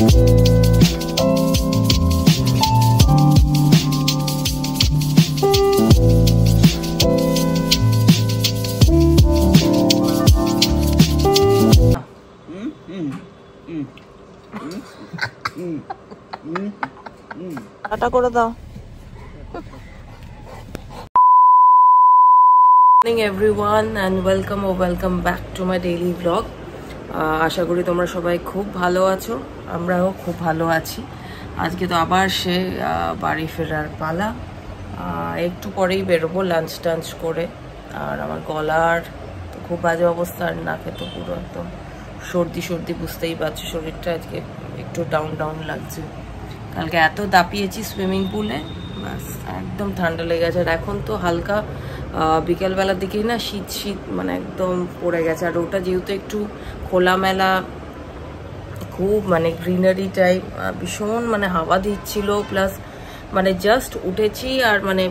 Tata করে দাও। Morning everyone and welcome back to my daily vlog. আশা করি তোমরা সবাই খুব ভালো আছো, আমরাও খুব ভালো আছি। আজকে তো আবার সে বাড়ি ফেরার পালা। একটু পরেই বেরোবো লাঞ্চ টাঞ্চ করে। আর আমার গলার তো খুব বাজে অবস্থা, আর নাকে তো পুরো একদম সর্দি বুঝতেই পারছো। শরীরটা আজকে একটু ডাউন লাগছে। কালকে এত দাপিয়েছি সুইমিং পুলে, বাস একদম ঠান্ডা লেগে গেছে। আর এখন তো হালকা বিকেলবেলার দিকেই না শীত মানে একদম পড়ে গেছে। আর ওটা যেহেতু একটু খোলামেলা, খুব মানে গ্রিনারি টাইপ, ভীষণ মানে হাওয়া দিচ্ছিল, প্লাস মানে জাস্ট উঠেছি আর মানে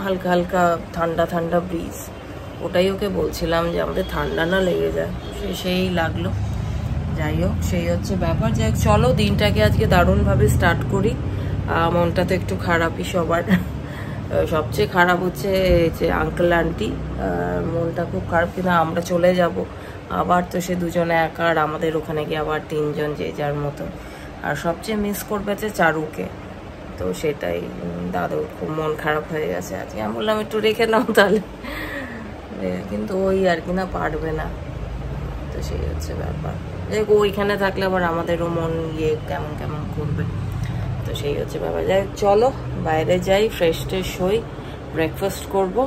হালকা ঠান্ডা ব্রিজ। ওটাই ওকে বলছিলাম যে আমাদের ঠান্ডা না লেগে যায়, সেই লাগলো। যাই হোক, সেই হচ্ছে ব্যাপার। যাই হোক, চলো দিনটাকে আজকে দারুণভাবে স্টার্ট করি। মনটা তো একটু খারাপই সবার। সবচেয়ে খারাপ হচ্ছে যে আঙ্কেল আন্টি, মনটা খুব খারাপ। কিন্তু আমরা চলে যাব আবার, তো সে দুজনে একা, আর আমাদের ওখানে গিয়ে আবার তিনজন যে যার মতো। আর সবচেয়ে মিস করবে হচ্ছে চারুকে, তো সেটাই দাদুর খুব মন খারাপ হয়ে গেছে আজকে। আমি বললাম একটু রেখে নাও তাহলে, কিন্তু ওই আর কি না, পারবে না। তো সেই হচ্ছে ব্যাপার। ওইখানে থাকলে আবার আমাদেরও মন কেমন করবে, তো সেই হচ্ছে ব্যাপার। যাই চলো বাইরে যাই, ফ্রেশ হই, ব্রেকফাস্ট করব,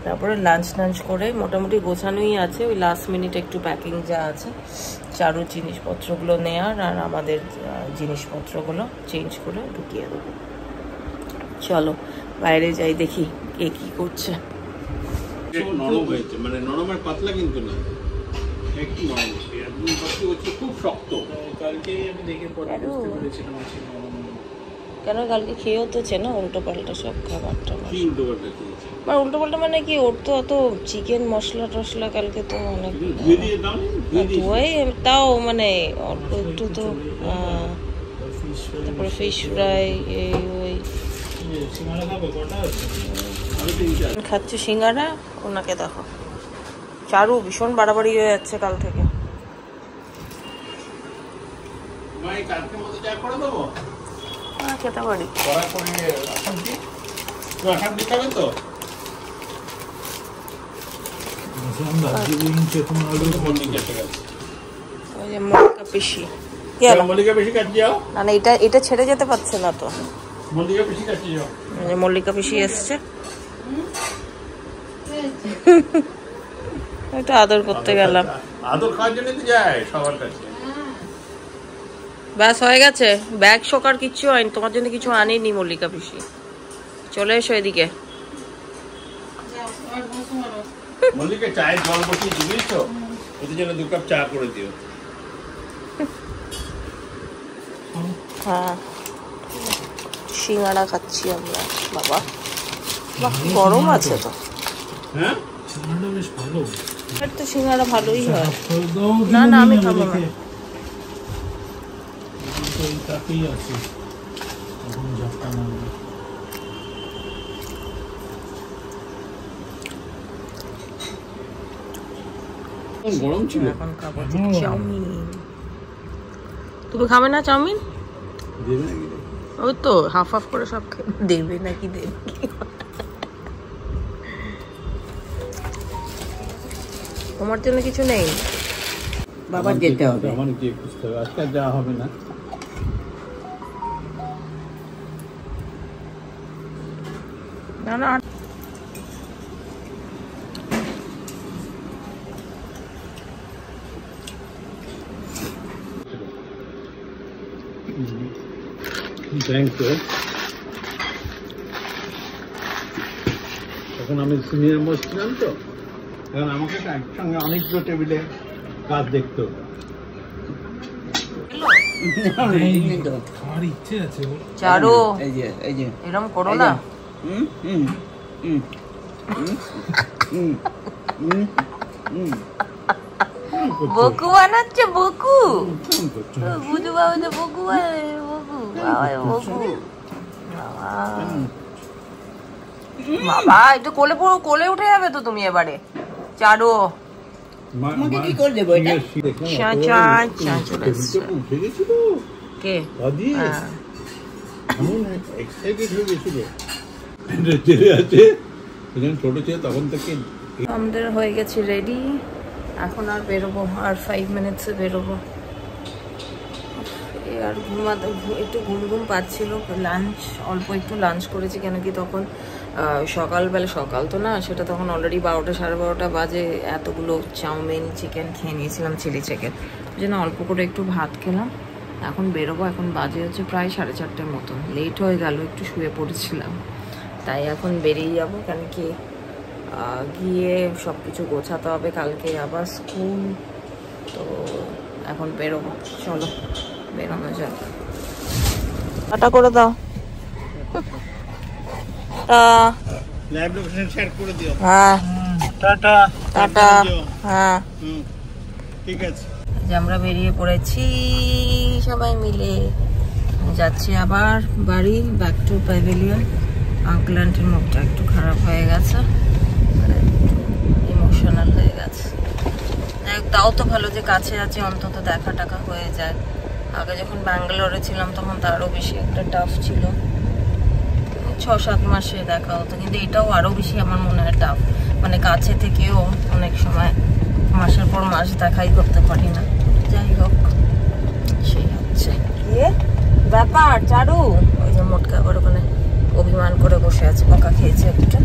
তারপরে লাঞ্চ করে মোটামুটি গোছানোই আছে। ওই লাস্ট মিনিট একটু প্যাকিং যা আছে, চারুর জিনিসপত্রগুলো নেওয়ার, আর আমাদের জিনিসপত্রগুলো চেঞ্জ করে ঢুকিয়ে দেবো। চলো বাইরে যাই, দেখি কে কি করছে। নরম হয়েছে, মানে নরম আর পাতলা কিন্তু না, একটু নরম হচ্ছে, খুব শক্ত। কালকেই আমি দেখে পরে বুঝতে পেরেছিলাম কেন কালকে খেয়েও তো চেনো উল্টো পাল্টা সব খাবারটা। উল্টো পাল্টা মানে কি, ওর তো অত চিকেন মশলা টশলা কালকে তো অনেক ধোয়াই, তাও মানে অল্প একটু তো। তারপরে ফিশ ফ্রাই, ওই খাচ্ছে সিঙ্গারা। ওনাকে দেখো, চারু ভীষণ বাড়াবাড়ি হয়ে যাচ্ছে কাল থেকে। খেতে পারি এটা ছেড়ে যেতে পারছে না তো। মল্লিকা পিসি এসছে, এটা আদর করতে গেলাম। আদর খাওয়ার জন্য তো যায় সবার কাছে। ব্যাস হয়ে গেছে, ব্যাগ শোকার কিচ্ছু হয়নি, তোমার জন্য কিছু আনিনি মল্লিকা পিসি। চলে এসো এদিকে। মল্লিকা চায়ের জল বসিয়ে দিবি তো, ওদের জন্য 2 কাপ চা করে দিও। হ্যাঁ, সিঙ্গাড়া খাচ্ছি আমরা। বাবা গরম আছে তো। হ্যাঁ, তো সিঙ্গাড়া ভালোই হয়। না আমি খাবো না। গরম ছিল। এখন খাবো চাউমিন। তুমি খাবে না চাউমিন? ওই তো হাফ করে সব দেবে নাকি দেবে। তোমার জন্য কিছু নেই? বাবার যেতে হবে, আমার গিয়ে খুঁজতে হবে, আজকে যাওয়া হবে না। না এখন আমি সিনিয়র বসছিলাম তো, এখন আমাকে একসঙ্গে অনেকগুলো টেবিলে কাজ দেখতে হবে। চারু এরকম করো না। বকু বানাচ্ছে বকু বুঝু বাবা তো বকু বকু বকু বাবা একটু কোলে পুরো কোলে উঠে যাবে তো তুমি এবারে চারু আমাকে কি করে দেবো এটা কে আমাদের হয়ে গেছে রেডি এখন আর বেরোবো আর 5 মিনিটসে বেরোবো আর ঘুমাতে একটু ঘুম ঘুম পাচ্ছিল লাঞ্চ অল্প একটু লাঞ্চ করেছি কেন কি তখন সকালবেলা সকাল তো না সেটা তখন অলরেডি 12টা 12:30 বাজে এতগুলো চাউমিন চিকেন খেয়ে নিয়েছিলাম চিলি চিকেন ওই জন্য অল্প করে একটু ভাত খেলাম এখন বেরোবো এখন বাজে হচ্ছে প্রায় 4:30টার মতন লেট হয়ে গেল একটু শুয়ে পড়েছিলাম তাই এখন বেরিয়ে যাবো কেন কি গিয়ে সব কিছু গোছাতে হবে কালকে আবার স্কুল তো এখন বেরোবো চলো বেরোনো যাক টাটা করে দাও লাইভ লোকেশন শেয়ার করে দিও হ্যাঁ টাটা টাটা হ্যাঁ ঠিক আছে যে আমরা বেরিয়ে পড়েছি সবাই মিলে যাচ্ছি আবার বাড়ি ব্যাক টু প্যাভিলিয়ন আঙ্কেল আন্টির মুখটা একটু খারাপ হয়ে গেছে ইমোশনাল হয়ে গেছে তাও তো ভালো যে কাছে আছে অন্তত দেখা টাকা হয়ে যায় আগে যখন ব্যাঙ্গালোরে ছিলাম তখন তো আরও বেশি একটা টাফ ছিল 6-7 মাসে দেখা হতো কিন্তু এটাও আরও বেশি আমার মনে হয় টাফ মানে কাছে থেকেও অনেক সময় মাসের পর মাস দেখাই করতে পারি না যাই হোক সেই হচ্ছে ব্যাপার চারু ওই যে মোটকা আবার ওখানে অভিমান করে বসে আছে বকা খেয়েছে একটা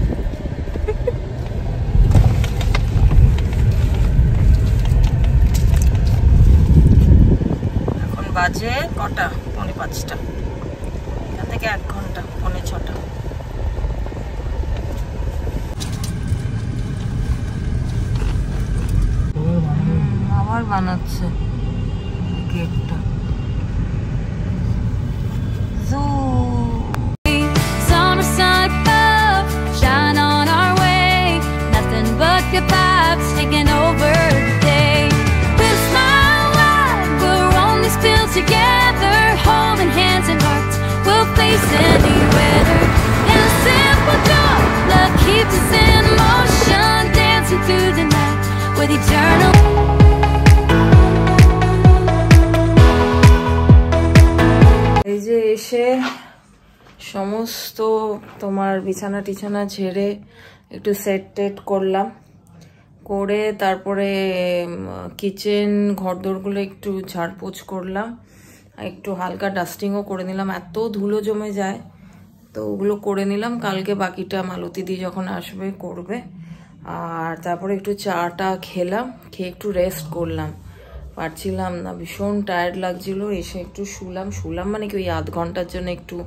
এখন বাজে কটা 5:45 এখান থেকে 1 ঘন্টা 5:45 আবার বানাচ্ছে গেটটা এই যে এসে সমস্ত তোমার বিছানা টিছানা ঝেড়ে একটু সেট টেট করলাম করে তারপরে কিচেন ঘরদোরগুলো একটু ঝাড়পোছ করলাম একটু হালকা ডাস্টিংও করে নিলাম এত ধুলো জমে যায় তো ওগুলো করে নিলাম কালকে বাকিটা মালতী দি যখন আসবে করবে আর তারপরে একটু চাটা খেলাম খেয়ে একটু রেস্ট করলাম পারছিলাম না ভীষণ টায়ার্ড লাগছিল এসে একটু শুলাম মানে কি ওই 1/2 ঘন্টার জন্য একটু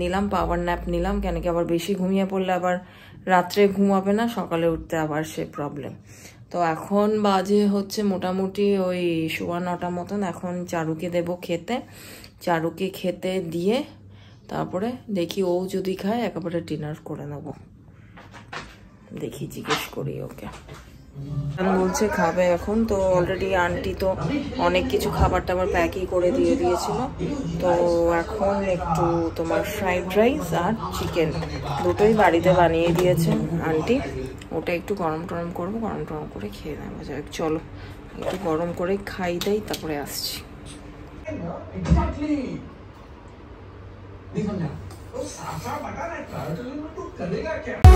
নিলাম পাওয়ার ন্যাপ নিলাম কেন কি আবার বেশি ঘুমিয়ে পড়লে আবার রাত্রে ঘুমাবে না সকালে উঠতে আবার সে প্রবলেম তো এখন বাজে হচ্ছে মোটামুটি ওই 9:15 মতন এখন চারুকে দেব খেতে চারুকে খেতে দিয়ে তারপরে দেখি ও যদি খায় একেবারে ডিনার করে নেব দেখি জিজ্ঞেস করি ওকে বলছে খাবে এখন তো অলরেডি আন্টি তো অনেক কিছু খাবার টাবার প্যাকই করে দিয়ে দিয়েছিল তো এখন একটু তোমার ফ্রাইড রাইস আর চিকেন দুটোই বাড়িতে বানিয়ে দিয়েছেন আন্টি ওটা একটু গরম টরম করবো গরম টরম করে খেয়ে নেবো যাক চলো একটু গরম করে খাই দেই তারপরে আসছি देखो ना तो साफ साफ बता रहा है